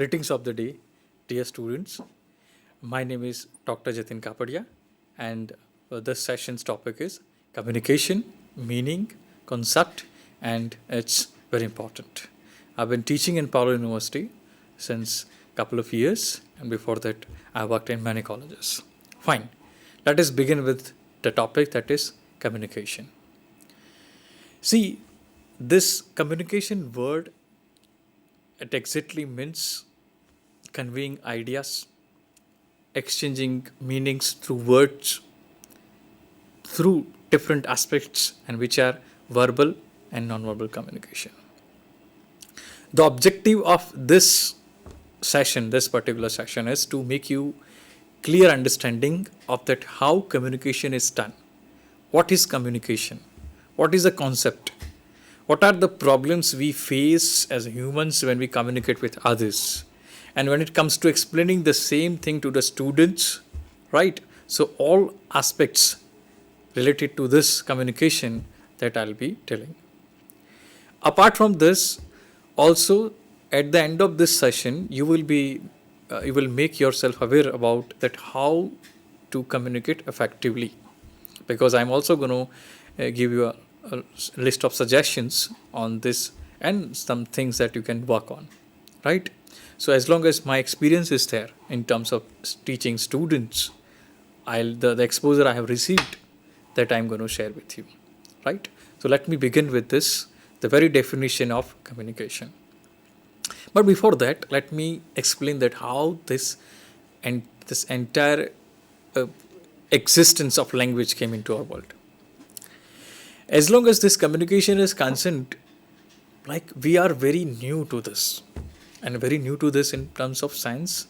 Greetings of the day, dear students. My name is Dr. Jatin Kapadia, and this session's topic is communication, meaning, concept, and it's very important. I've been teaching in Palo University since a couple of years, and before that, I worked in many colleges. Fine. Let us begin with the topic that is communication. See, this communication word it exactly means conveying ideas, exchanging meanings through words, through different aspects, and which are verbal and non-verbal communication. The objective of this session, this particular session, is to make you clear understanding of that how communication is done. What is communication? What is the concept? What are the problems we face as humans when we communicate with others? And when it comes to explaining the same thing to the students, right? So, all aspects related to this communication that I'll be telling. Apart from this, also at the end of this session, you will make yourself aware about that how to communicate effectively, because I'm also going to give you a list of suggestions on this and some things that you can work on, right? So as long as my experience is there in terms of teaching students, the exposure I have received that I'm going to share with you, right? So let me begin with this, the very definition of communication. But before that, let me explain that how this and this entire existence of language came into our world. As long as this communication is concerned, like we are very new to this, and very new to this in terms of science,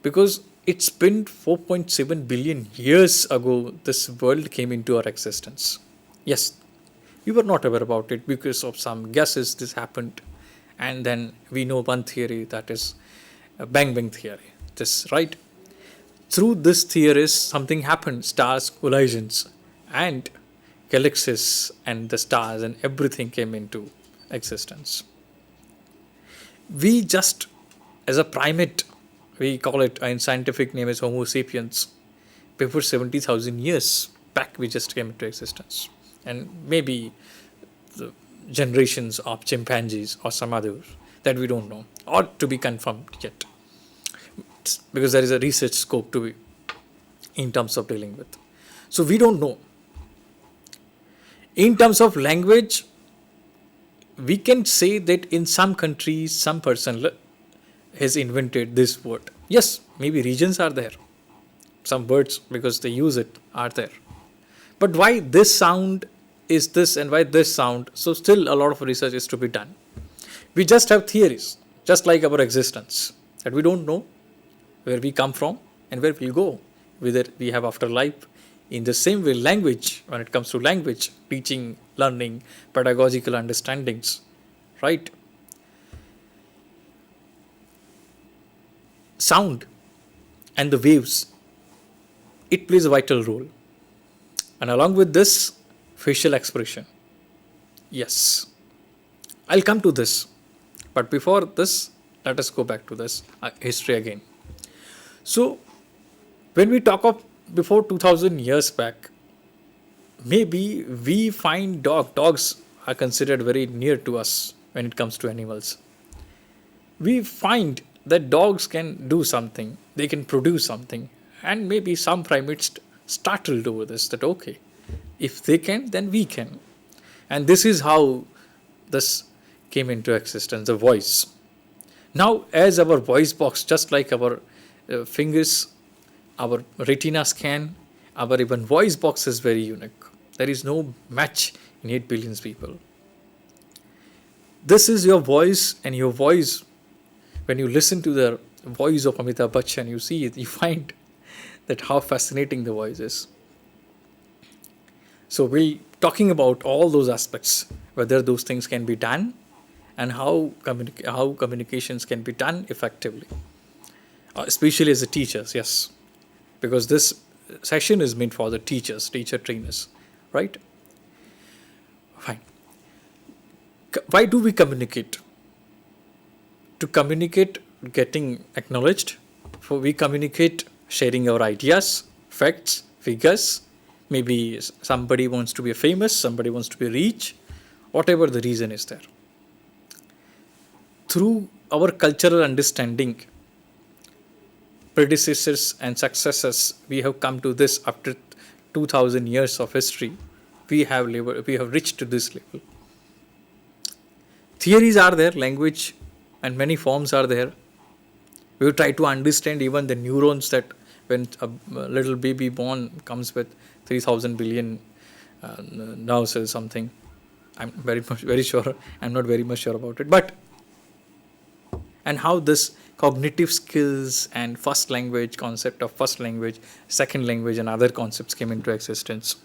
because it's been 4.7 billion years ago this world came into our existence. Yes, we were not aware about it because of some guesses this happened, and then we know one theory, that is Bang Bang theory. This right. Through this theories, something happened: stars collisions, and galaxies and the stars and everything came into existence. We just, as a primate, we call it in scientific name as Homo sapiens, before 70,000 years back we just came into existence, and maybe the generations of chimpanzees or some others that we don't know or to be confirmed yet, because there is a research scope to be in terms of dealing with. So we don't know. In terms of language, we can say that in some countries, some person has invented this word. Yes, maybe regions are there. Some words, because they use it, are there. But why this sound is this and why this sound? So still a lot of research is to be done. We just have theories, just like our existence, that we don't know where we come from and where we'll go, whether we have afterlife. In the same way, language, when it comes to language, teaching, learning, pedagogical understandings, right? Sound and the waves, it plays a vital role. And along with this, facial expression. Yes, I'll come to this. But before this, let us go back to this history again. So, when we talk of before 2000 years back, maybe we find dogs are considered very near to us when it comes to animals. We find that dogs can do something, they can produce something, and maybe some primates startled over this, that okay, if they can, then we can. And this is how this came into existence, the voice. Now, as our voice box, just like our fingers, our retina scan, our even voice box is very unique. There is no match in 8 billion people. This is your voice, and your voice, when you listen to the voice of Amitabh Bachchan, you see it, you find that how fascinating the voice is. So we're talking about all those aspects, whether those things can be done and how communications can be done effectively, especially as the teachers, yes, because this session is meant for the teachers, teacher trainers, right? Fine. Why do we communicate? To communicate, getting acknowledged. For we communicate sharing our ideas, facts, figures. Maybe somebody wants to be famous, somebody wants to be rich, whatever the reason is there. Through our cultural understanding, predecessors and successors, we have come to this after 2000 years of history. We have reached to this level. Theories are there, language and many forms are there. We try to understand even the neurons, that when a little baby born comes with 3000 billion nerve cells something. I'm very sure. I'm not very much sure about it. But and how this cognitive skills and first language, concept of first language, second language and other concepts came into existence.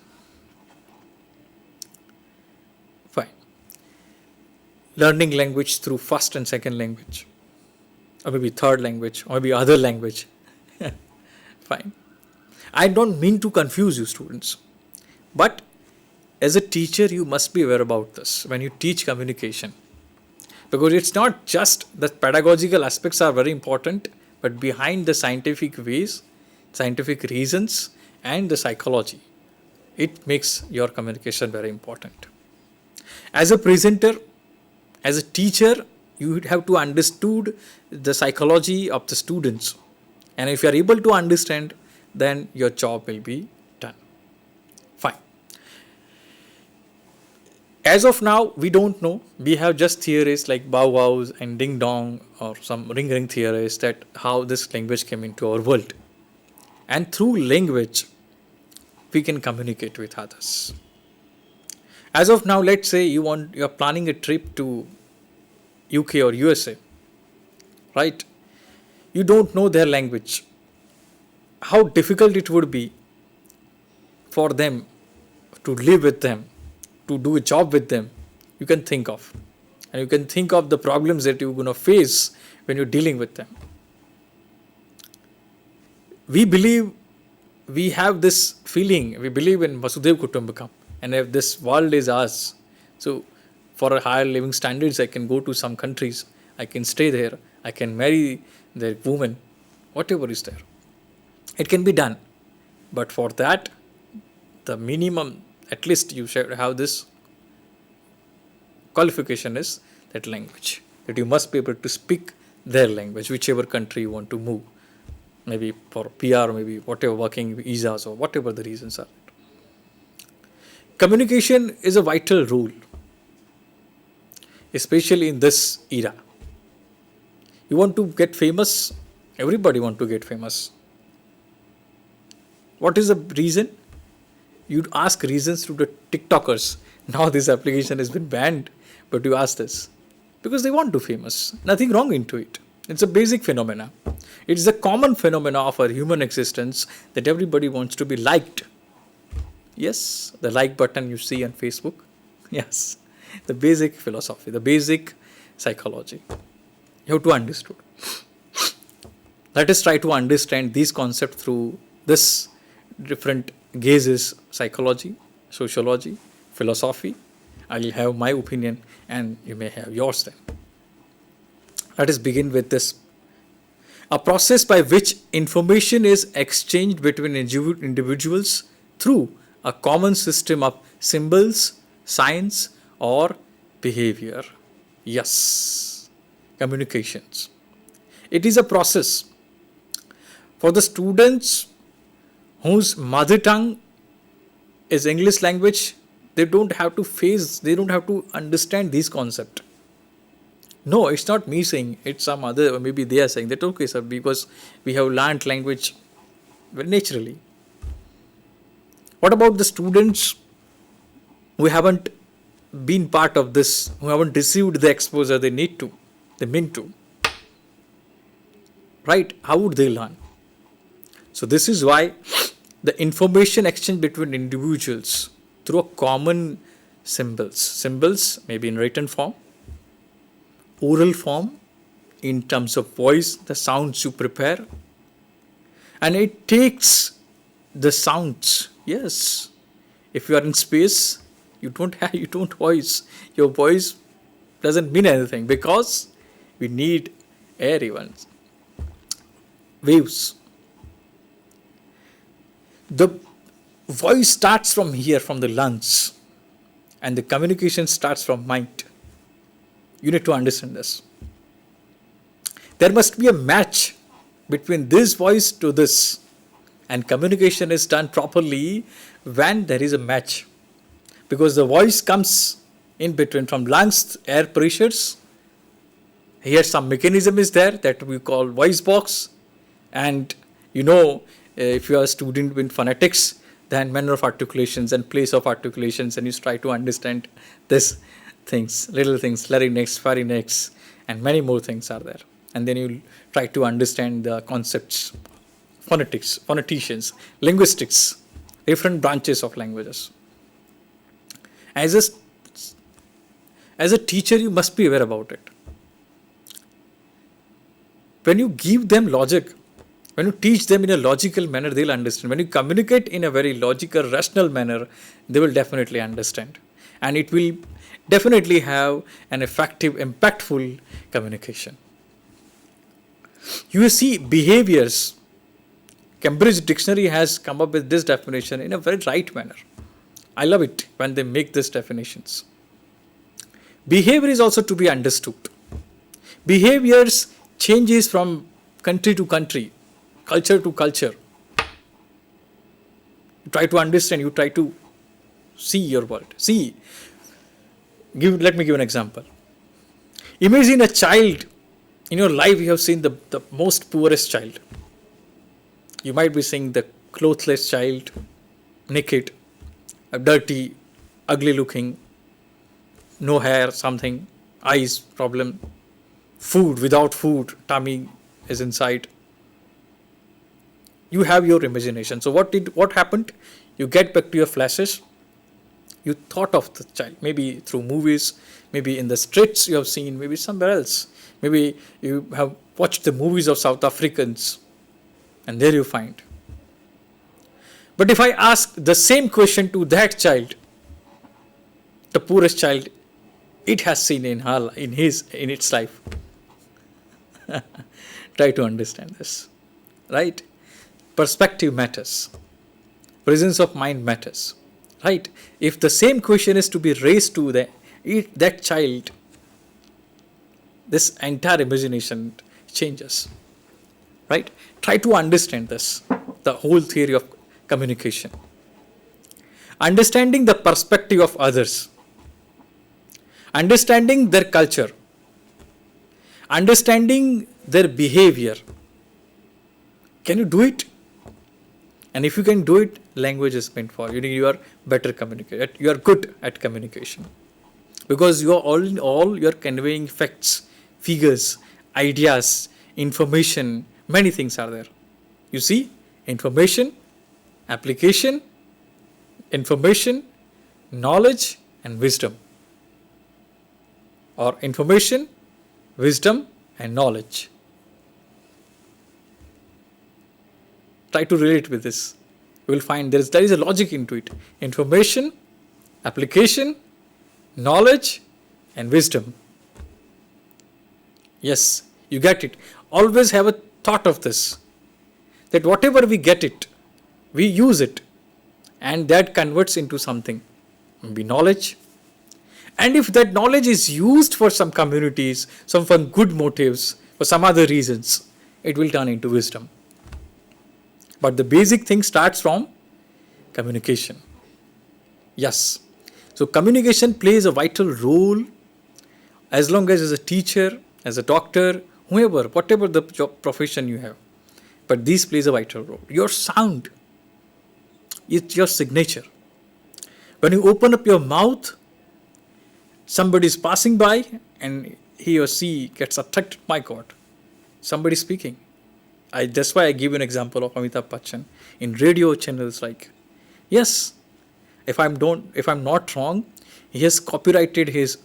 Fine. Learning language through first and second language, or maybe third language, or maybe other language. Fine. I don't mean to confuse you students, but as a teacher you must be aware about this when you teach communication, because it's not just the pedagogical aspects are very important, but behind the scientific ways, scientific reasons and the psychology, it makes your communication very important. As a presenter, as a teacher, you would have to understood the psychology of the students, and if you are able to understand, then your job will be done. Fine. As of now, we don't know. We have just theories like bow wows and ding dong, or some ring ring theories, that how this language came into our world. And through language, we can communicate with others. As of now, let's say you are planning a trip to UK or USA, right? You don't know their language. How difficult it would be for them to live with them, to do a job with them, you can think of. And you can think of the problems that you're going to face when you're dealing with them. We believe, we have this feeling, we believe in Vasudev Kutumbakam, and if this world is ours, so for a higher living standards, I can go to some countries, I can stay there, I can marry their woman, whatever is there. It can be done. But for that, the minimum, at least you should have this qualification, is that language. That you must be able to speak their language, whichever country you want to move. Maybe for PR, maybe whatever, working visas or whatever the reasons are. Communication is a vital role, especially in this era. You want to get famous, everybody want to get famous. What is the reason? You'd ask reasons to the TikTokers. Now this application has been banned, but you ask this. Because they want to famous. Nothing wrong into it. It's a basic phenomena. It's a common phenomena of our human existence that everybody wants to be liked. Yes, the like button you see on Facebook. Yes, the basic philosophy, the basic psychology. You have to understand. Let us try to understand these concepts through this different gazes: psychology, sociology, philosophy. I will have my opinion and you may have yours then. Let us begin with this. A process by which information is exchanged between individuals through a common system of symbols, signs, or behavior. Yes, communications. It is a process for the students whose mother tongue is English language. They don't have to understand these concepts. No, it's not me saying, it's some other, or maybe they are saying that, okay, sir, because we have learned language very naturally. What about the students who haven't been part of this, who haven't received the exposure they mean to? Right? How would they learn? So this is why the information exchange between individuals through a common symbols maybe in written form, oral form, in terms of voice, the sounds you prepare, and it takes the sounds. Yes, if you are in space, you don't voice. Your voice doesn't mean anything because we need air even. waves. The voice starts from here, from the lungs, and the communication starts from mind. You need to understand this. There must be a match between this voice to this, and communication is done properly when there is a match, because the voice comes in between from lungs, air pressures. Here some mechanism is there that we call voice box, and if you are a student in phonetics, then manner of articulations and place of articulations, and you try to understand this things, little things, larynx, pharynx, and many more things are there. And then you try to understand the concepts, phonetics, phoneticians, linguistics, different branches of languages. As a teacher, you must be aware about it. When you give them logic, when you teach them in a logical manner, they'll understand. When you communicate in a very logical, rational manner, they will definitely understand. And it will definitely have an effective, impactful communication. You see behaviors. Cambridge Dictionary has come up with this definition in a very right manner. I love it when they make these definitions. Behavior is also to be understood. Behaviors changes from country to country, culture to culture. You try to understand, you try to see your world. Let me give an example. Imagine a child. In your life, you have seen the most poorest child. You might be seeing the clothless child, naked, dirty, ugly looking, no hair, something, eyes problem, without food, tummy is inside. You have your imagination. So what happened? You get back to your flashes. You thought of the child, maybe through movies, maybe in the streets you have seen, maybe somewhere else. Maybe you have watched the movies of South Africans, and there you find. But if I ask the same question to that child, the poorest child, it has seen in its life. Try to understand this, right? Perspective matters. Presence of mind matters, right? If the same question is to be raised to that child, this entire imagination changes, right? Try to understand this, the whole theory of communication. Understanding the perspective of others, understanding their culture, understanding their behavior. Can you do it? And if you can do it, language is meant for you. You are better communicator. You are good at communication, because you are all in all. You are conveying facts, figures, ideas, information. Many things are there. You see, information, application, information, knowledge, and wisdom, or information, wisdom, and knowledge. Try to relate with this. You will find there is a logic into it. Information, application, knowledge, and wisdom. Yes, you get it. Always have a thought of this, that whatever we get it, we use it, and that converts into something, maybe knowledge. And if that knowledge is used for some communities, some for good motives, for some other reasons, it will turn into wisdom. But the basic thing starts from communication. Yes. So communication plays a vital role as long as a teacher, as a doctor, whoever, whatever the job profession you have. But this plays a vital role. Your sound, it's your signature. When you open up your mouth, somebody is passing by and he or she gets attracted. My God, somebody speaking. That's why I give an example of Amitabh Bachchan in radio channels. Like, yes, if I'm not wrong, he has copyrighted his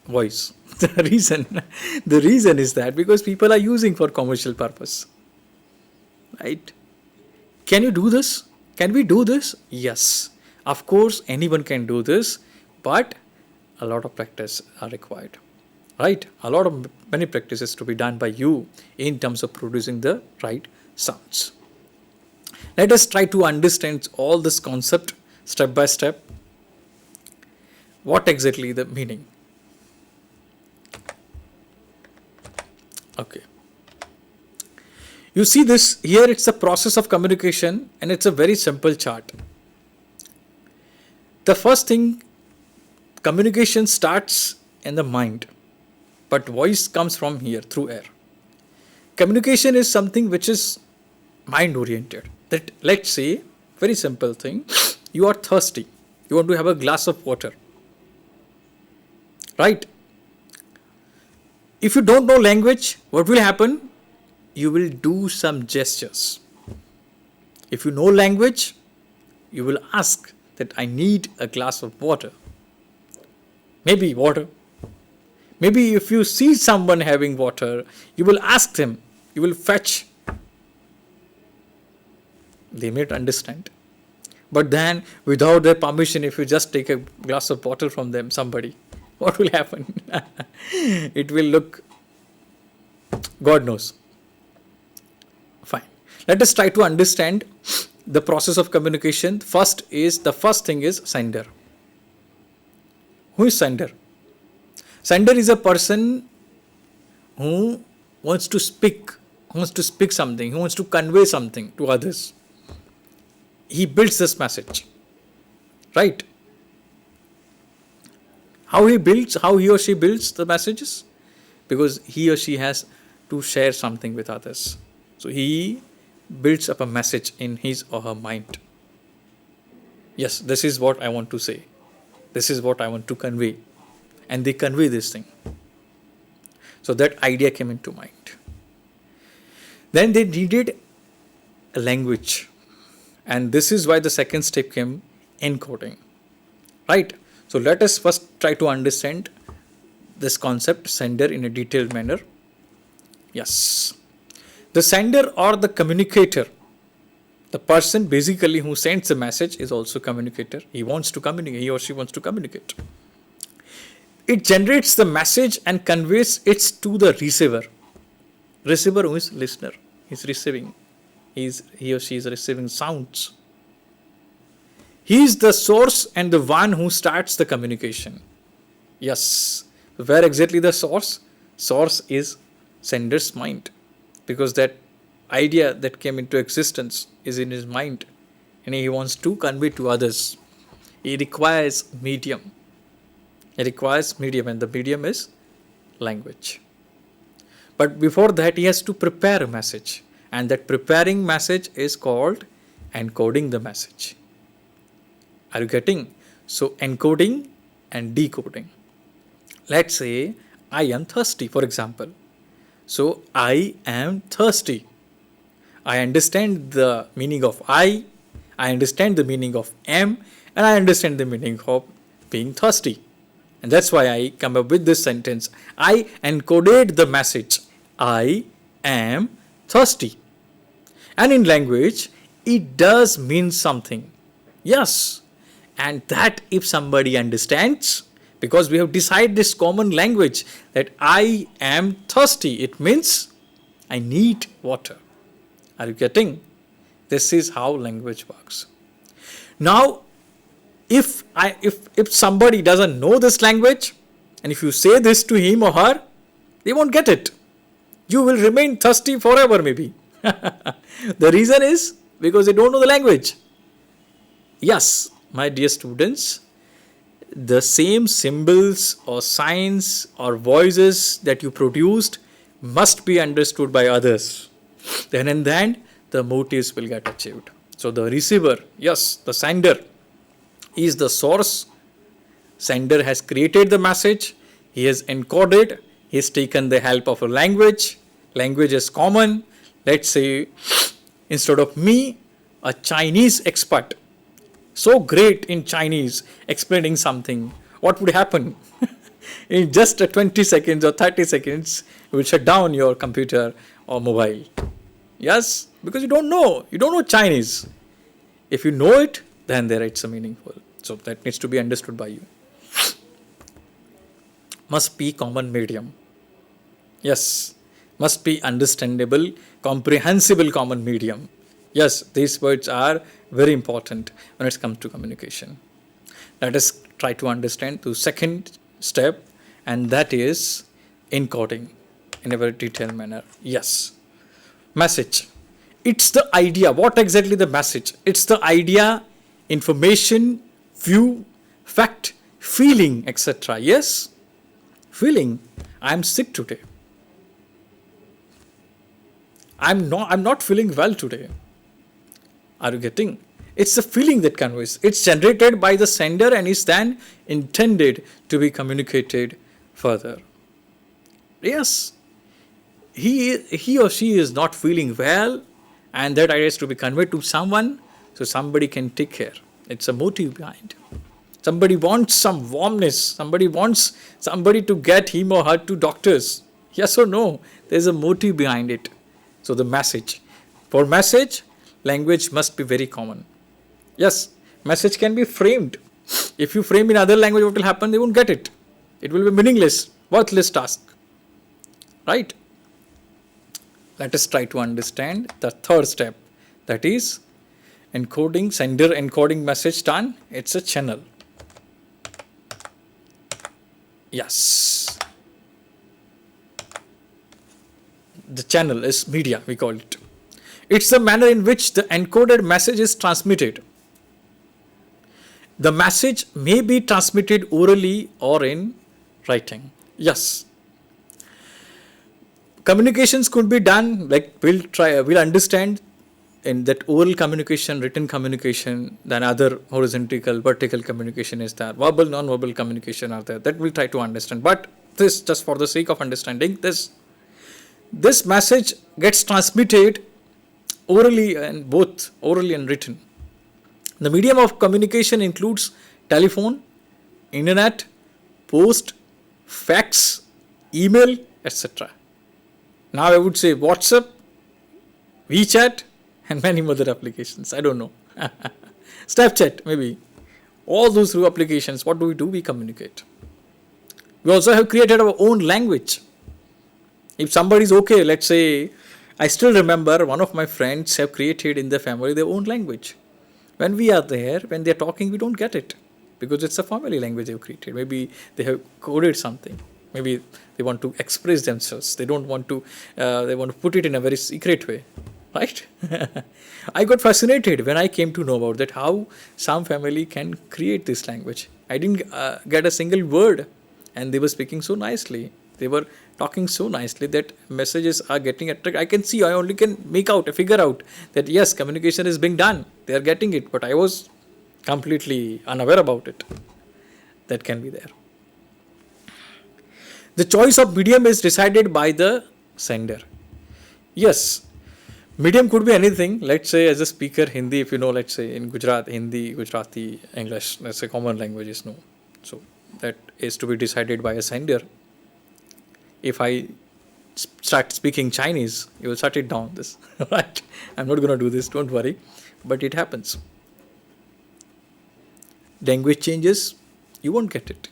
voice. The reason is that because people are using for commercial purpose, right? Can you do this? Can we do this? Yes, of course, anyone can do this, but a lot of practice are required. right? A lot of many practices to be done by you in terms of producing the right sounds. Let us try to understand all this concept step by step. What exactly the meaning? Okay. You see this here, it's a process of communication and it's a very simple chart. The first thing, communication starts in the mind, but voice comes from here through air. Communication is something which is mind oriented. That, let's say, very simple thing, you are thirsty, you want to have a glass of water, right? If you don't know language, what will happen? You will do some gestures. If you know language, you will ask that I need a glass of water. Maybe water. Maybe if you see someone having water, you will ask them, you will fetch. They may not understand. But then, without their permission, if you just take a glass of water from them, somebody, what will happen? It will look, God knows. Fine. Let us try to understand the process of communication. The first thing is sender. Who is sender? Sender is a person who wants to speak something, who wants to convey something to others. He builds this message, right? How he or she builds the messages? Because he or she has to share something with others. So he builds up a message in his or her mind. Yes, this is what I want to say. This is what I want to convey. And they convey this thing. So that idea came into mind. Then they needed a language. And this is why the second step came, encoding. Right? So let us first try to understand this concept, sender, in a detailed manner. Yes. The sender or the communicator, the person basically who sends the message, is also communicator. He wants to communicate, he or she wants to communicate. It generates the message and conveys it to the receiver. Receiver who is listener, is receiving. He or she is receiving sounds. He is the source and the one who starts the communication. Yes. Where exactly the source? Source is sender's mind. Because that idea that came into existence is in his mind. And he wants to convey to others. He requires medium. And the medium is language. But before that, he has to prepare a message. And that preparing message is called encoding the message. Are you getting? So encoding and decoding. Let's say I am thirsty, for example. So I am thirsty. I understand the meaning of I understand the meaning of am, and I understand the meaning of being thirsty. And that's why I come up with this sentence. I encoded the message. I am thirsty. And in language, it does mean something. Yes. And that if somebody understands, because we have decided this common language that I am thirsty, it means I need water. Are you getting? This is how language works. Now, if somebody doesn't know this language, and if you say this to him or her, they won't get it. You will remain thirsty forever, maybe. The reason is because they don't know the language. Yes, my dear students, the same symbols or signs or voices that you produced must be understood by others. Then and then the motives will get achieved. So the receiver, yes, the sender is the source. Sender has created the message. He has encoded. He has taken the help of a language. Language is common. Let's say instead of me, a Chinese expert, so great in Chinese, explaining something, what would happen? In just 20 seconds or 30 seconds, you will shut down your computer or mobile. Yes, because you don't know Chinese. If you know it, then there it's a meaningful. So that needs to be understood by you. must be common medium. Yes, must be understandable, comprehensible common medium. Yes, these words are very important when it comes to communication. Let us try to understand the second step, and that is encoding in a very detailed manner. Yes, message. It's the idea. What exactly the message? It's the idea, information, view, fact, feeling, etc. Yes, feeling. I'm sick today. I'm not feeling well today. Are you getting? It's the feeling that conveys. It's generated by the sender and is then intended to be communicated further. Yes, he or she is not feeling well, and that idea is to be conveyed to someone so somebody can take care. It's a motive behind. Somebody wants some warmness. Somebody wants somebody to get him or her to doctors. Yes or no? There's a motive behind it. So the message. For message, language must be very common. Yes, message can be framed. If you frame in other language, what will happen? They won't get it. It will be meaningless, worthless task. Right? Let us try to understand the third step. That is encoding, sender encoding message done. It's a channel. Yes. The channel is media, we call it. It's the manner in which the encoded message is transmitted. The message may be transmitted orally or in writing. Yes. Communications could be done, like we'll understand in that oral communication, written communication, then other horizontal, vertical communication is there. Verbal, non-verbal communication are there. That we'll try to understand. But this, just for the sake of understanding, this message gets transmitted orally, and both orally and written. The medium of communication includes telephone, internet, post, fax, email, etc. Now I would say WhatsApp, WeChat, and many other applications. I don't know. Snapchat, maybe. All those through applications, what do? We communicate. We also have created our own language. If somebody is okay, let's say, I still remember one of my friends have created in their family their own language. When we are there, when they are talking, we don't get it because it's a family language they have created. Maybe they have coded something. Maybe they want to express themselves. They don't want to. They want to put it in a very secret way, right? I got fascinated when I came to know about that. How some family can create this language. I didn't get a single word, and they were speaking so nicely. They were talking so nicely that messages are getting attracted. I can see. I only can figure out that yes, communication is being done. They are getting it, but I was completely unaware about it. That can be there. The choice of medium is decided by the sender. Yes, medium could be anything. Let's say as a speaker, Hindi, if you know, let's say in Gujarat, Hindi, Gujarati, English, that's a common languages, no. So that is to be decided by a sender. If I start speaking Chinese, you will shut it down this, right? I'm not going to do this, don't worry. But it happens. Language changes, you won't get it.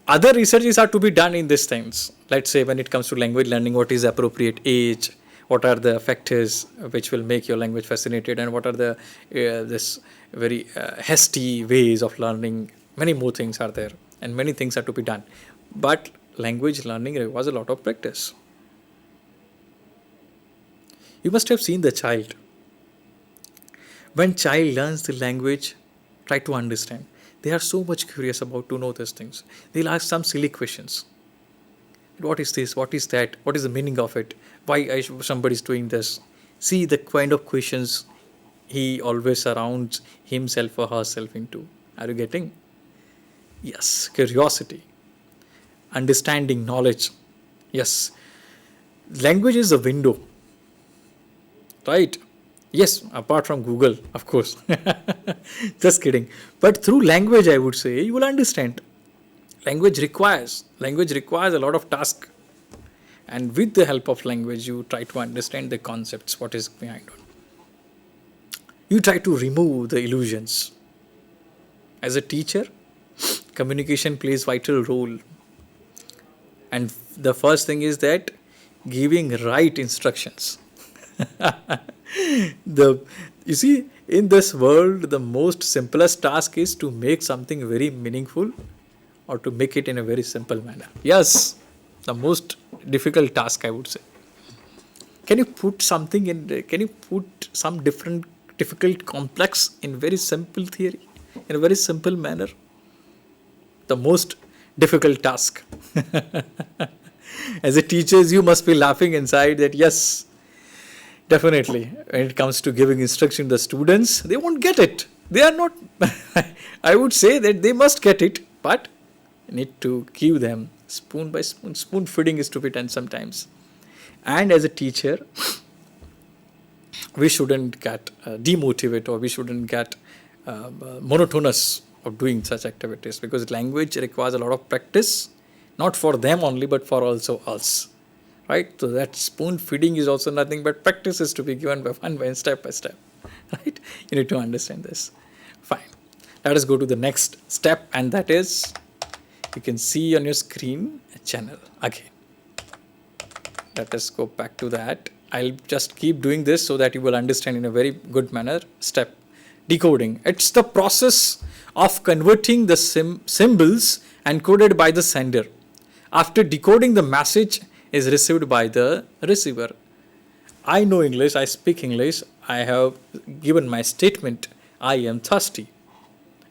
Other researches are to be done in these things. Let's say when it comes to language learning, what is the appropriate age? What are the factors which will make your language fascinated? And what are the this very hasty ways of learning? Many more things are there. And many things are to be done. But language learning requires a lot of practice. You must have seen the child. When child learns the language, try to understand. They are so much curious about to know these things. They'll ask some silly questions. What is this? What is that? What is the meaning of it? Why somebody is doing this? See the kind of questions he always surrounds himself or herself into. Are you getting? Yes, curiosity, understanding, knowledge. Yes, language is a window, right? Yes, apart from Google, of course. Just kidding. But through language, I would say, you will understand. Language requires a lot of task. And with the help of language, you try to understand the concepts, what is behind it. You try to remove the illusions. As a teacher, communication plays vital role. And the first thing is that giving right instructions. the you see, in this world, the most simplest task is to make something very meaningful or to make it in a very simple manner. Yes, the most difficult task, I would say. Can you put something in? Can you put some different, difficult, complex in very simple theory, in a very simple manner? The most difficult task. As a teachers, you must be laughing inside that yes, definitely. When it comes to giving instruction to the students, they won't get it. They are not. I would say that they must get it, but you need to give them spoon by spoon. Spoon feeding is to be done sometimes. And as a teacher, we shouldn't get demotivated, or we shouldn't get monotonous of doing such activities, because language requires a lot of practice, not for them only, but for also us. Right? So that spoon feeding is also nothing but practice is to be given by one by step by step. Right? You need to understand this. Fine. Let us go to the next step, and that is, you can see on your screen a channel again. Let us go back to that. I'll just keep doing this so that you will understand in a very good manner. Step decoding. It's the process of converting the symbols encoded by the sender. After decoding, the message is received by the receiver. I know English, I speak English, I have given my statement, I am thirsty.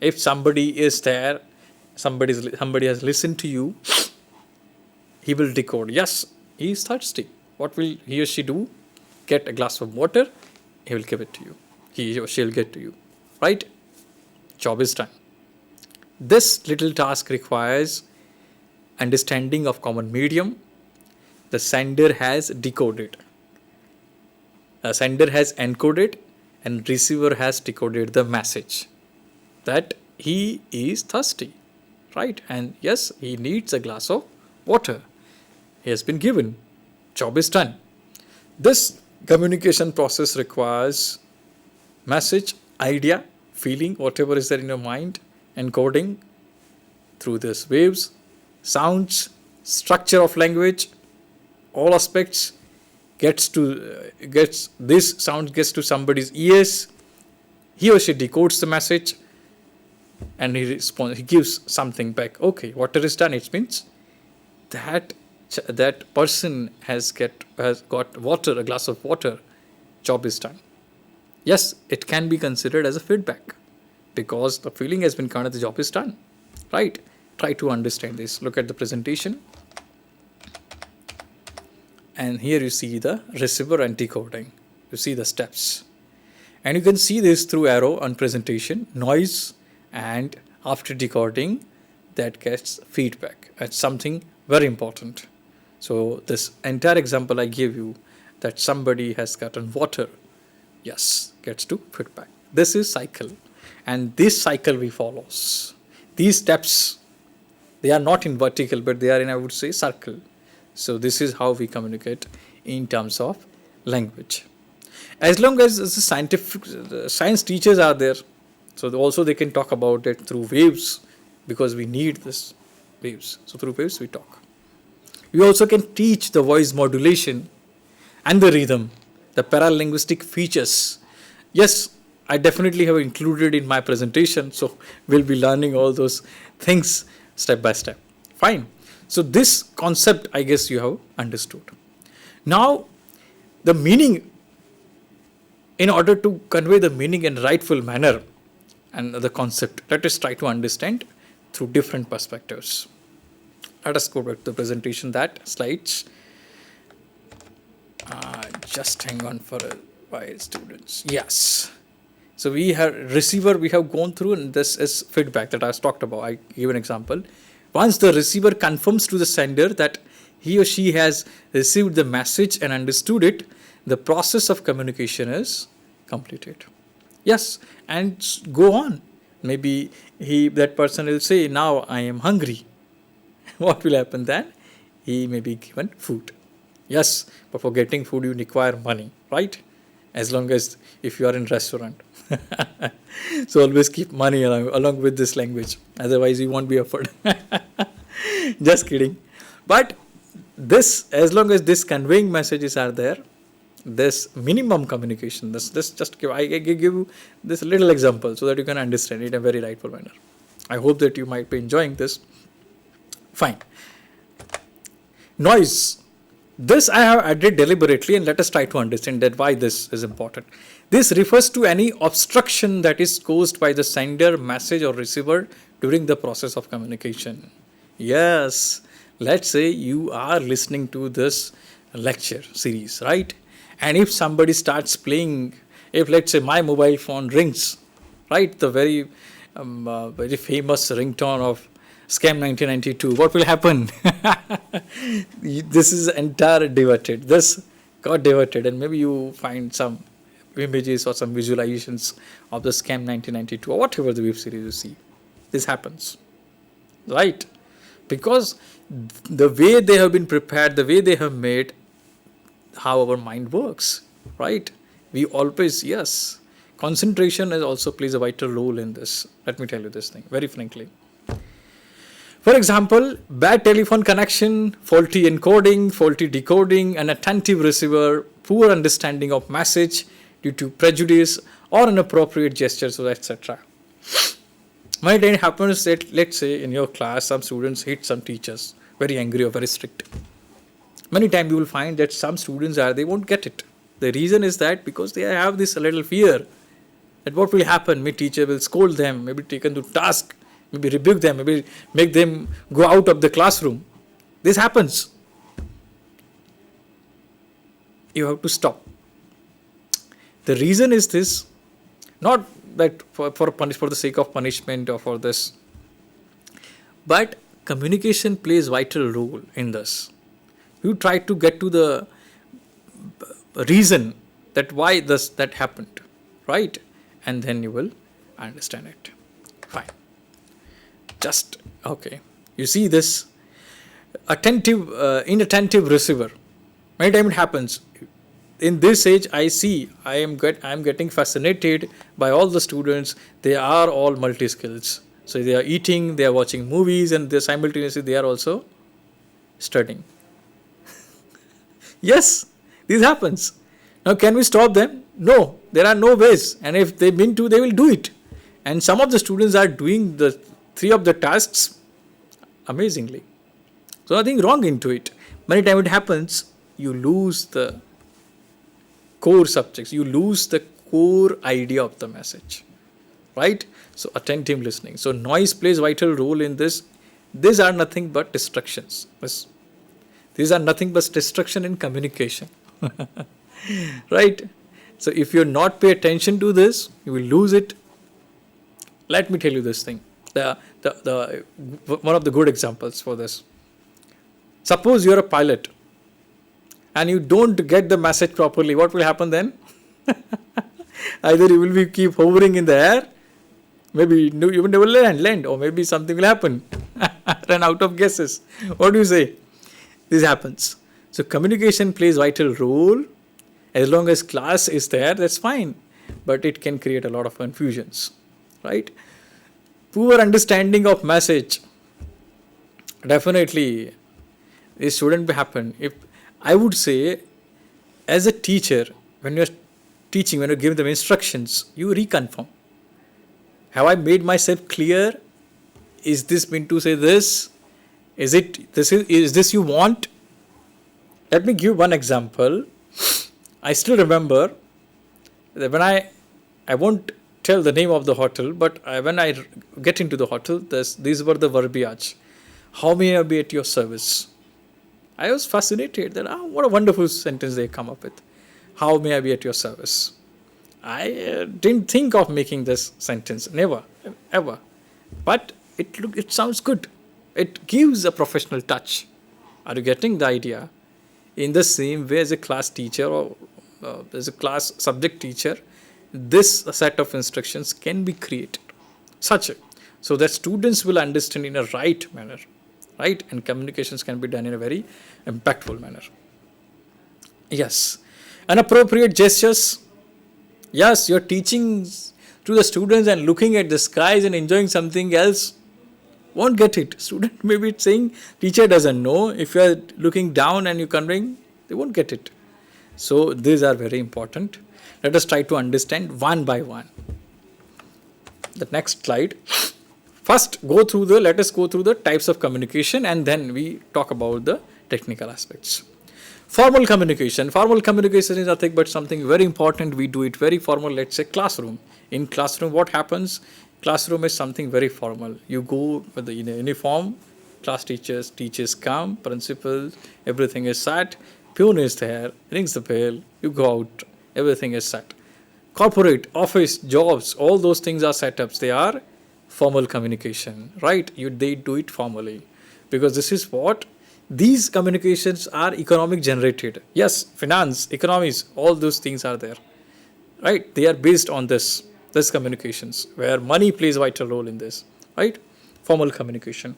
If somebody is there, somebody has listened to you, he will decode, yes, he is thirsty. What will he or she do? Get a glass of water, he will give it to you. He or she will get to you. Right? Job is done. This little task requires understanding of common medium. The sender has decoded. The sender has encoded, and receiver has decoded the message that he is thirsty. Right? And yes, he needs a glass of water. He has been given. Job is done. This communication process requires message, idea, feeling, whatever is there in your mind, encoding through these waves, sounds, structure of language, all aspects gets this sound gets to somebody's ears. He or she decodes the message, and he gives something back. Okay, water is done. It means that person has got water, a glass of water. Job is done. Yes, it can be considered as a feedback, because the feeling has been conveyed, the job is done. Right? Try to understand this. Look at the presentation. And here you see the receiver and decoding. You see the steps. And you can see this through arrow on presentation, noise, and after decoding, that gets feedback. That's something very important. So this entire example I gave you, that somebody has gotten water, yes, gets to feedback. This is cycle. And this cycle we follows. These steps, they are not in vertical, but they are in, I would say, circle. So this is how we communicate in terms of language. As long as the science teachers are there, so also they can talk about it through waves, because we need this waves. So through waves we talk. We also can teach the voice modulation and the rhythm, the paralinguistic features. Yes, I definitely have included in my presentation, so we'll be learning all those things step by step. Fine. So this concept, I guess you have understood. Now, the meaning, in order to convey the meaning in rightful manner and the concept, let us try to understand through different perspectives. Let us go back to the presentation, that slides. Just hang on for a while, students. Yes. So we have receiver, we have gone through, and this is feedback that I talked about. I give an example. Once the receiver confirms to the sender that he or she has received the message and understood it, the process of communication is completed. Yes, and go on. Maybe that person will say, now I am hungry. What will happen then? He may be given food. Yes, but for getting food you require money, right? as long as if you are in restaurant. So always keep money along with this language. Otherwise, you won't be offered. Just kidding. But this, as long as this conveying messages are there, this minimum communication, this just give, I give you this little example so that you can understand it in a very rightful manner. I hope that you might be enjoying this. Fine. Noise. This I have added deliberately, and let us try to understand that why this is important. This refers to any obstruction that is caused by the sender, message or receiver during the process of communication. Yes, let's say you are listening to this lecture series, right? And if somebody starts playing, if let's say my mobile phone rings, right, the very famous ringtone of Scam 1992, what will happen? This is entire diverted. This got diverted, and maybe you find some images or some visualizations of the Scam 1992 or whatever the web series you see. This happens, right? Because the way they have been prepared, the way they have made, how our mind works, right? We always, yes, concentration also plays a vital role in this. Let me tell you this thing very frankly. For example, bad telephone connection, faulty encoding, faulty decoding, inattentive receiver, poor understanding of message due to prejudice or inappropriate gestures, etc. Many times it happens that, let's say, in your class, some students hit some teachers, very angry or very strict. Many times you will find that some students they won't get it. The reason is that because they have this little fear that what will happen, maybe teacher will scold them, maybe taken to task, maybe rebuke them, maybe make them go out of the classroom. This happens. You have to stop. The reason is this, not that for the sake of punishment or for this, but communication plays vital role in this. You try to get to the reason that why that happened, right? And then you will understand it. Fine. Just okay. You see this inattentive receiver. Many times it happens. In this age, I am getting fascinated by all the students. They are all multi-skills. So they are eating, they are watching movies, and simultaneously they are also studying. Yes, this happens. Now, can we stop them? No, there are no ways. And if they mean to, they will do it. And some of the students are doing the 3 of the tasks amazingly. So nothing wrong into it. Many times it happens, you lose the core subjects, you lose the core idea of the message, right? So attentive listening. So noise plays vital role in this. These are nothing but distractions. These are nothing but distraction in communication, right? So if you not pay attention to this, you will lose it. Let me tell you this thing. The one of the good examples for this. Suppose you are a pilot and you don't get the message properly. What will happen then? Either you will keep hovering in the air, maybe you will never land, or maybe something will happen. Run out of gases. What do you say? This happens. So communication plays vital role. As long as class is there, that's fine. But it can create a lot of confusions, right? Poor understanding of message. Definitely, this shouldn't happen. If I would say, as a teacher, when you're teaching, when you're giving them instructions, you reconfirm. Have I made myself clear? Is this meant to say this? Is this you want? Let me give one example. I still remember that when I won't tell the name of the hotel, but when I get into the hotel, these were the verbiage. How may I be at your service? I was fascinated that what a wonderful sentence they come up with. How may I be at your service? I didn't think of making this sentence, never, ever. But it sounds good. It gives a professional touch. Are you getting the idea? In the same way as a class teacher or as a class subject teacher, this set of instructions can be created so that students will understand in a right manner, right? And communications can be done in a very impactful manner. Yes. Inappropriate gestures. Yes, you're teaching to the students and looking at the skies and enjoying something else won't get it. Student maybe saying teacher doesn't know. If you are looking down and you're conveying, they won't get it. So these are very important. Let us try to understand one by one. The next slide. First, let us go through the types of communication and then we talk about the technical aspects. Formal communication. Formal communication is nothing but something very important. We do it very formal. Let's say classroom. In classroom, what happens? Classroom is something very formal. You go with the uniform, class teachers come, principals, everything is set, peon is there, rings the bell, you go out, everything is set. Corporate, office, jobs, all those things are setups. They are formal communication, right? They do it formally because this is what these communications are economic generated. Yes, finance, economies, all those things are there, right? They are based on this communications where money plays a vital role in this, right? Formal communication.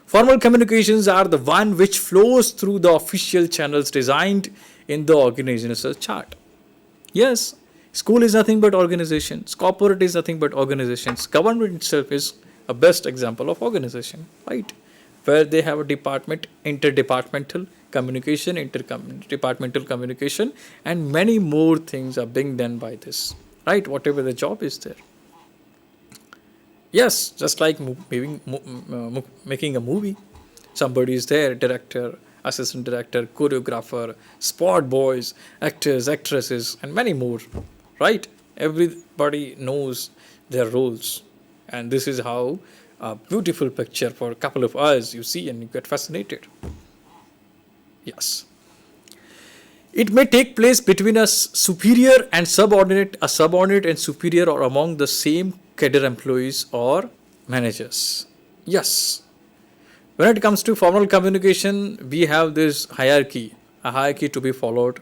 Formal communications are the one which flows through the official channels designed in the organizational chart. Yes, school is nothing but organizations. Corporate is nothing but organizations. Government itself is a best example of organization, right? Where they have a department, interdepartmental communication, interdepartmental communication, and many more things are being done by this, right? Whatever the job is there. Yes, just like making a movie. Somebody is there, director, assistant director, choreographer, sport boys, actors, actresses, and many more, right? Everybody knows their roles. And this is how a beautiful picture for a couple of hours you see and you get fascinated. Yes. It may take place between a superior and subordinate, a subordinate and superior, or among the same cadre employees or managers. Yes. When it comes to formal communication, we have this hierarchy, a hierarchy to be followed.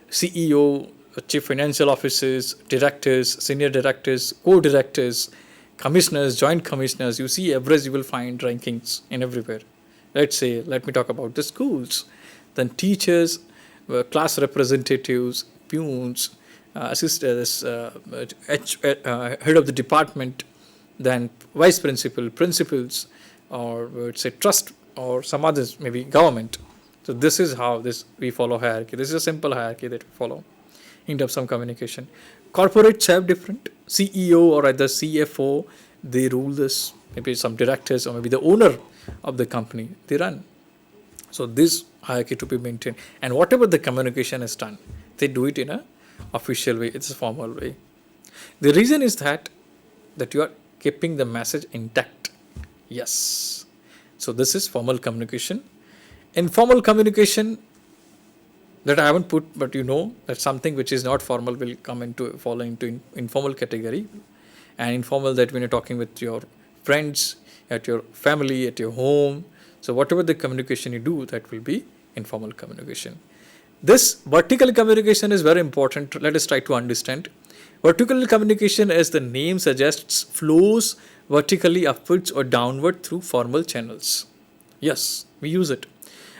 CEO, chief financial officers, directors, senior directors, co-directors, commissioners, joint commissioners. You see average, you will find rankings in everywhere. Let me talk about the schools. Then teachers, class representatives, peons, assistants, head of the department, then vice principal, principals, or say trust, or some others, maybe government. So this is how we follow hierarchy. This is a simple hierarchy that we follow in terms of communication. Corporates have different CEO or either CFO. They rule this. Maybe some directors or maybe the owner of the company, they run. So this hierarchy to be maintained, and whatever the communication is done, they do it in a official way. It's a formal way. The reason is that you are keeping the message intact. Yes. So this is formal communication. Informal communication that I haven't put, but that something which is not formal will fall into informal category. And informal, that when you're talking with your friends, at your family, at your home. So whatever the communication you do, that will be informal communication. This vertical communication is very important. Let us try to understand. Vertical communication, as the name suggests, flows vertically upwards or downward through formal channels. Yes, we use it.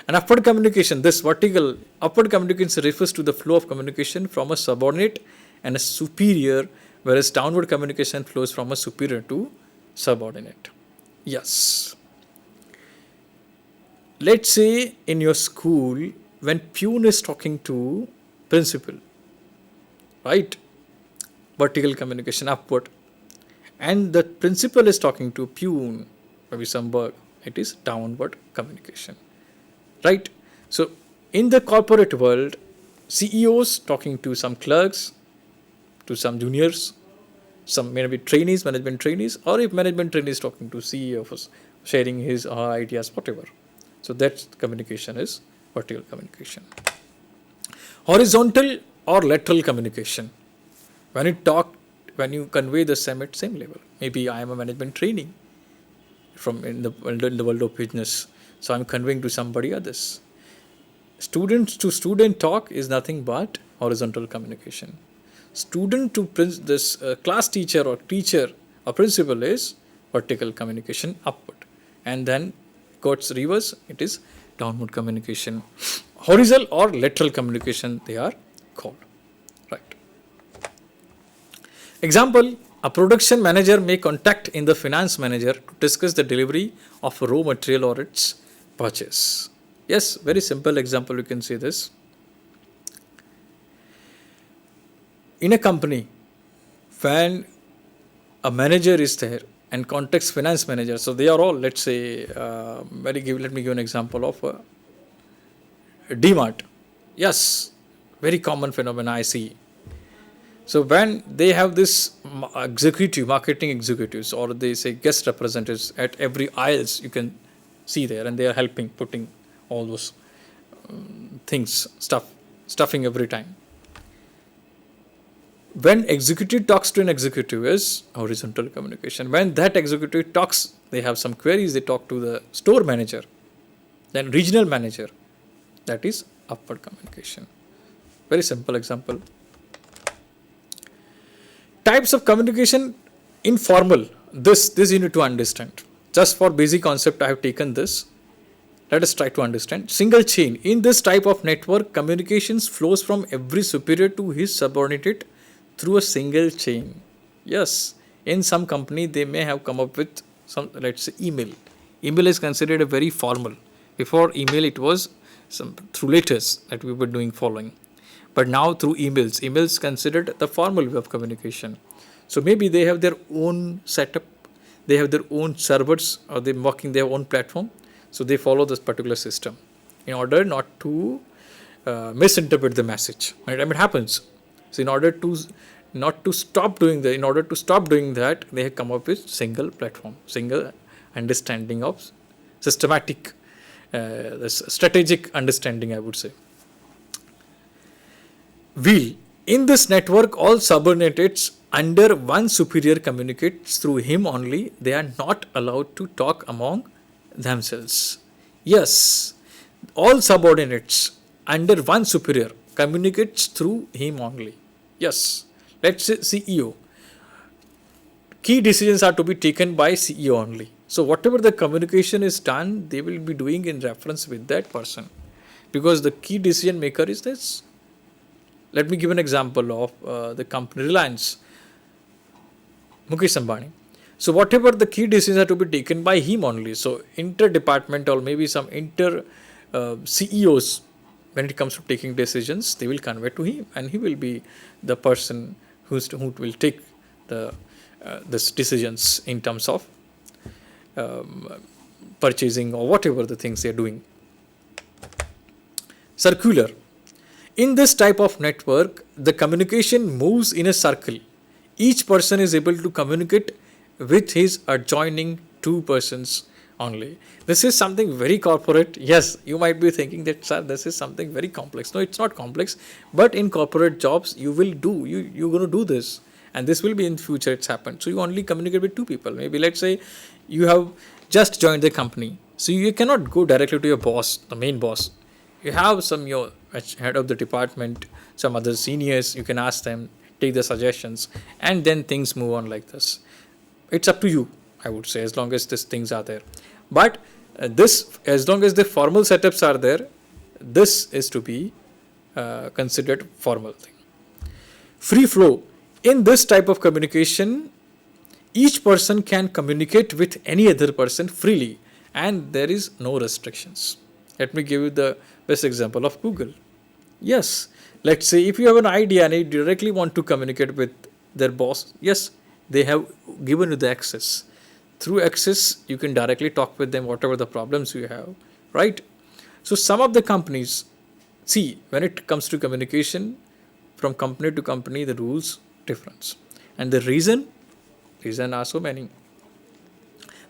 And upward communication, this vertical upward communication refers to the flow of communication from a subordinate and a superior, whereas downward communication flows from a superior to subordinate. Yes. Let's say in your school, when peon is talking to principal, right? Vertical communication upward. And the principal is talking to peon, maybe some work, it is downward communication, right? So in the corporate world, CEOs talking to some clerks, to some juniors, some maybe trainees, management trainees, or if management trainees talking to CEO, sharing his or her ideas, whatever. So that communication is vertical communication. Horizontal or lateral communication. When you convey the same at same level. Maybe I am a management trainee from in the world of business, so I'm conveying to somebody others. Student to student talk is nothing but horizontal communication. Student to class teacher or principal is vertical communication upward, and then goes reverse, it is downward communication. Horizontal or lateral communication they are called, right? Example, a production manager may contact in the finance manager to discuss the delivery of a raw material or its purchase. Yes, very simple example, you can see this. In a company, when a manager is there and contacts finance manager, so they are all, let's say, let me give an example of DMart. Yes, very common phenomenon I see. So when they have this marketing executives, or they say guest representatives at every aisles, you can see there, and they are helping putting all those stuffing every time. When executive talks to an executive is horizontal communication. When that executive talks, they have some queries, they talk to the store manager, then regional manager, that is upward communication. Very simple example. Types of communication, informal. This you need to understand. Just for basic concept, I have taken this. Let us try to understand. Single chain. In this type of network, communications flows from every superior to his subordinate through a single chain. Yes, in some company they may have come up with some, let's say, email. Email is considered a very formal. Before email, it was some through letters that we were doing following. But now through emails considered the formal way of communication. So maybe they have their own setup, they have their own servers, or they're working their own platform. So they follow this particular system in order not to misinterpret the message. Right? I mean, it happens. So in order to stop doing that, they have come up with single platform, single understanding of systematic, strategic understanding, I would say. Wheel. In this network, all subordinates under one superior communicates through him only. They are not allowed to talk among themselves. Yes, all subordinates under one superior communicates through him only. Yes, let's say CEO. Key decisions are to be taken by CEO only. So whatever the communication is done, they will be doing in reference with that person, because the key decision maker is this. Let me give an example of the company Reliance, Mukesh Ambani. So whatever the key decisions are to be taken by him only. So inter-department or maybe some CEOs, when it comes to taking decisions, they will convey to him, and he will be the person who will take this decisions in terms of purchasing or whatever the things they are doing. Circular. In this type of network, the communication moves in a circle. Each person is able to communicate with his adjoining two persons only. This is something very corporate. Yes, you might be thinking that, sir, this is something very complex. No, it's not complex. But in corporate jobs, you're going to do this. And this will be in future, it's happened. So you only communicate with two people. Maybe let's say you have just joined the company. So you cannot go directly to your boss, the main boss. You have your head of the department, some other seniors, you can ask them, take the suggestions, and then things move on like this. It's up to you, I would say, as long as these things are there. But as long as the formal setups are there, this is to be considered formal thing. Free flow. In this type of communication, each person can communicate with any other person freely, and there is no restrictions. Let me give you the best example of Google. Yes, let's say if you have an idea and you directly want to communicate with their boss, yes, they have given you the access. Through access, you can directly talk with them, whatever the problems you have, right? So some of the companies, see, when it comes to communication, from company to company, the rules difference. And the reason are so many.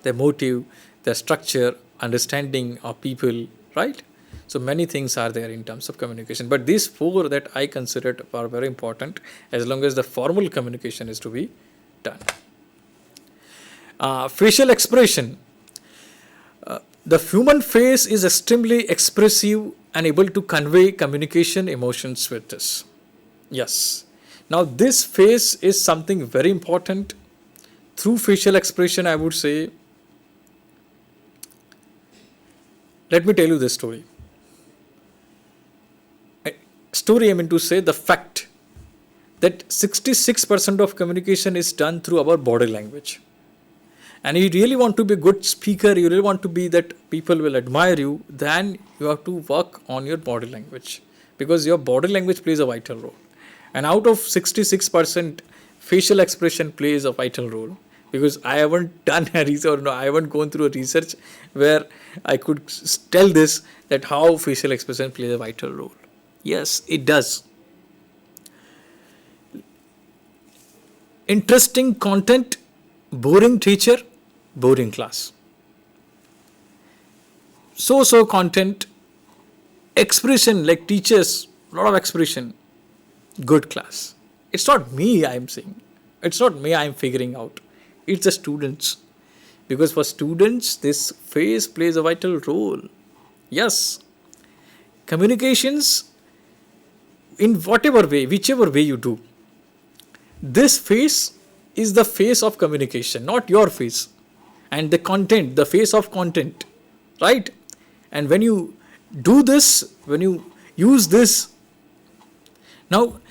The motive, the structure, understanding of people, right? So many things are there in terms of communication. But these four that I considered are very important, as long as the formal communication is to be done. Facial expression. The human face is extremely expressive and able to convey communication emotions with this. Yes. Now this face is something very important. Through facial expression, I would say, let me tell you this story. I mean to say the fact that 66% of communication is done through our body language. And you really want to be a good speaker, you really want to be that people will admire you, then you have to work on your body language, because your body language plays a vital role. And out of 66%, facial expression plays a vital role, because I haven't done a research, no, I haven't gone through a research where I could tell this, that how facial expression plays a vital role. Yes, it does. Interesting content, boring teacher, boring class. So content, expression like teachers, lot of expression, good class. It's not me I'm saying. It's not me I'm figuring out. It's the students. Because for students, this phase plays a vital role. Yes. Communications, in whatever way, whichever way you do, this phase is the face of communication, not your face. And the content, the face of content, right? And when you do this, when you use this, now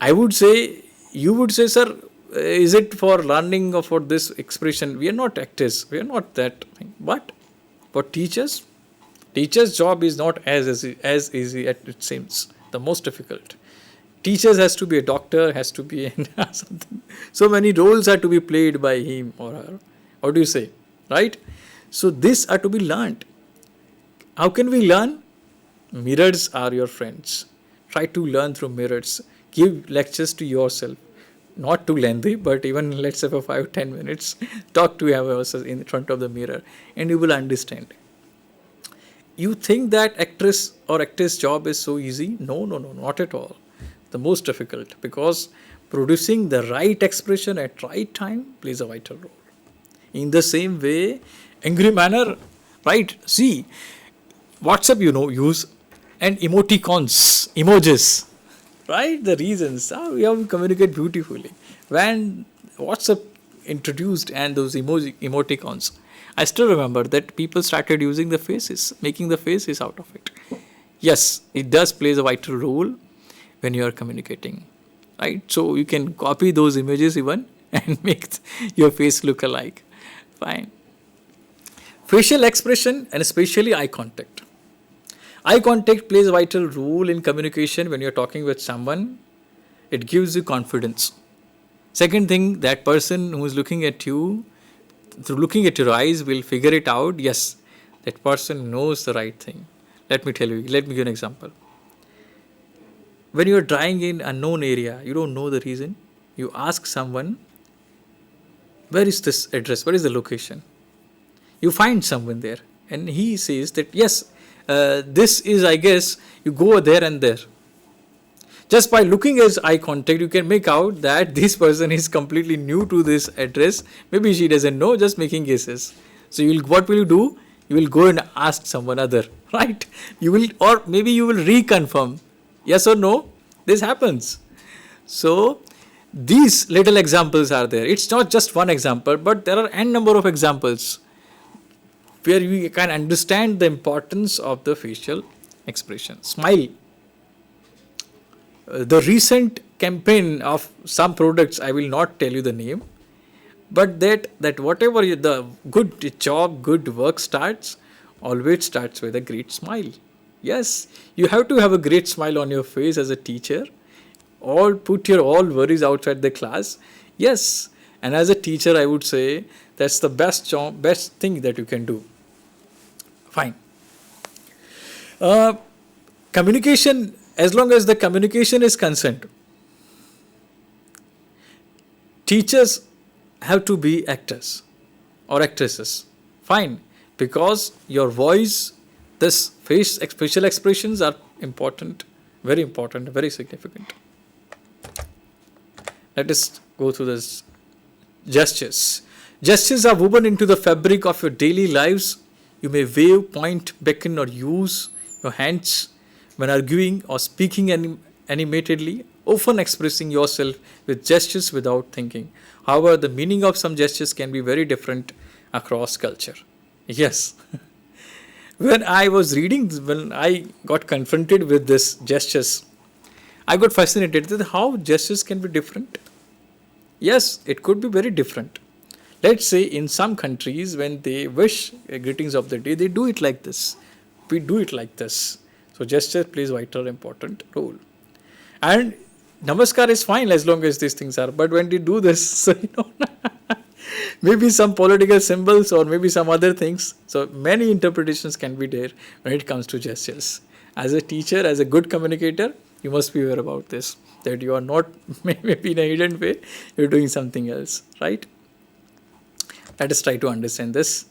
I would say, you would say, sir, is it for learning or for this expression? We are not actors, we are not that thing. But for teachers, teacher's job is not as easy as it seems, the most difficult. Teachers has to be a doctor, has to be something. So many roles are to be played by him or her. What do you say? Right? So these are to be learned. How can we learn? Mirrors are your friends. Try to learn through mirrors. Give lectures to yourself. Not too lengthy, but even let's say for 5-10 minutes, talk to yourself in front of the mirror and you will understand. You think that actress or actor's job is so easy? No, not at all. The most difficult, because producing the right expression at right time plays a vital role. In the same way, angry manner, right? See, WhatsApp, use and emoticons, emojis, right? The reasons how we have to communicate beautifully. When WhatsApp introduced and those emoticons, I still remember that people started using the faces, making the faces out of it. Yes, it does plays a vital role when you are communicating, right? So you can copy those images even and make your face look alike. Fine. Facial expression and especially eye contact. Eye contact plays a vital role in communication when you're talking with someone. It gives you confidence. Second thing, that person who is looking at you, through looking at your eyes, will figure it out. Yes, that person knows the right thing. Let me give you an example. When you are driving in unknown area, you don't know the reason. You ask someone, where is this address? Where is the location? You find someone there and he says that, yes, this is, I guess, you go there and there. Just by looking at eye contact, you can make out that this person is completely new to this address. Maybe she doesn't know, just making guesses. So what will you do? You will go and ask someone other, right? You will, or maybe you will reconfirm. Yes or no? This happens. So these little examples are there. It's not just one example, but there are n number of examples where we can understand the importance of the facial expression. Smile. The recent campaign of some products, I will not tell you the name, but that whatever the good job, good work starts, always starts with a great smile. Yes, you have to have a great smile on your face as a teacher. Or put your all worries outside the class. Yes, and as a teacher, I would say that's the best thing that you can do. Fine. Communication, as long as the communication is concerned, teachers have to be actors or actresses. Fine, because your voice, this facial expressions are important, very significant. Let us go through this. Gestures. Gestures are woven into the fabric of your daily lives. You may wave, point, beckon, or use your hands when arguing or speaking animatedly, often expressing yourself with gestures without thinking. However, the meaning of some gestures can be very different across culture. Yes. When I got confronted with this gestures, I got fascinated with how gestures can be different. Yes, it could be very different. Let's say in some countries, when they wish greetings of the day, they do it like this. We do it like this. So gesture plays vital important role. And namaskar is fine as long as these things are. But when they do this, so maybe some political symbols or maybe some other things. So many interpretations can be there when it comes to gestures. As a teacher, as a good communicator, you must be aware about this. That you are not maybe in a hidden way, you're doing something else, right? Let us try to understand this.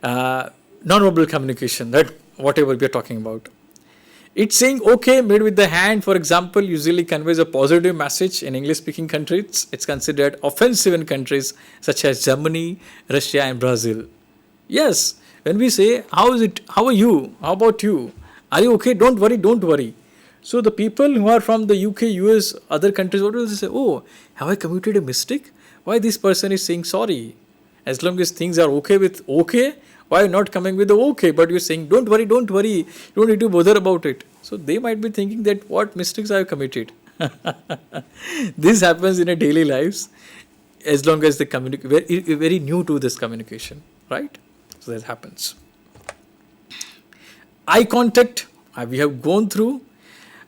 Non-verbal communication, that whatever we are talking about. It's saying okay made with the hand, for example, usually conveys a positive message in English speaking countries. It's considered offensive in countries such as Germany, Russia, and Brazil. Yes, when we say, how is it? How are you? How about you? Are you okay? Don't worry, don't worry. So the people who are from the UK, US, other countries, what will they say? Oh, have I committed a mistake? Why this person is saying sorry? As long as things are okay with okay, why not coming with the okay? But you're saying, don't worry, don't worry. You don't need to bother about it. So they might be thinking that what mistakes I have committed. This happens in a daily lives as long as they communicate, very, very new to this communication, right? So that happens. Eye contact, we have gone through.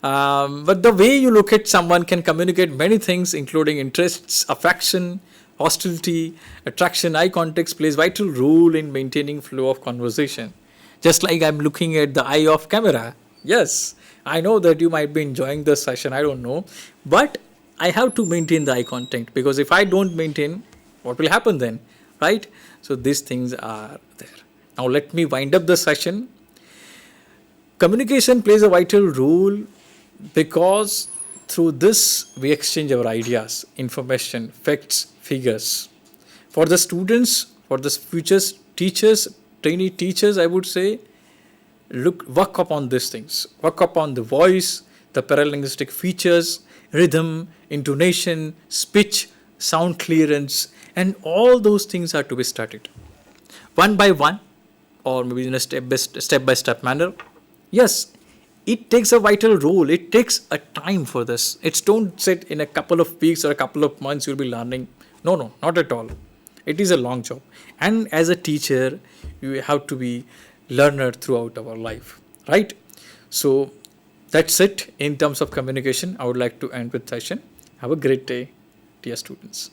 But the way you look at someone can communicate many things, including interests, affection, hostility, attraction. Eye contact plays vital role in maintaining flow of conversation. Just like I'm looking at the eye of camera. Yes, I know that you might be enjoying the session, I don't know. But I have to maintain the eye contact, because if I don't maintain, what will happen then? Right? So these things are there. Now let me wind up the session. Communication plays a vital role because through this we exchange our ideas, information, facts, figures. For the students, for the future teachers, trainee teachers, I would say, work upon these things. Work upon the voice, the paralinguistic features, rhythm, intonation, speech, sound clearance, and all those things are to be studied one by one, or maybe in a step by step manner. Yes, it takes a vital role. It takes a time for this. It's don't sit in a couple of weeks or a couple of months you'll be learning. No, not at all. It is a long job. And as a teacher, you have to be learner throughout our life, right? So that's it in terms of communication. I would like to end with session. Have a great day, dear students.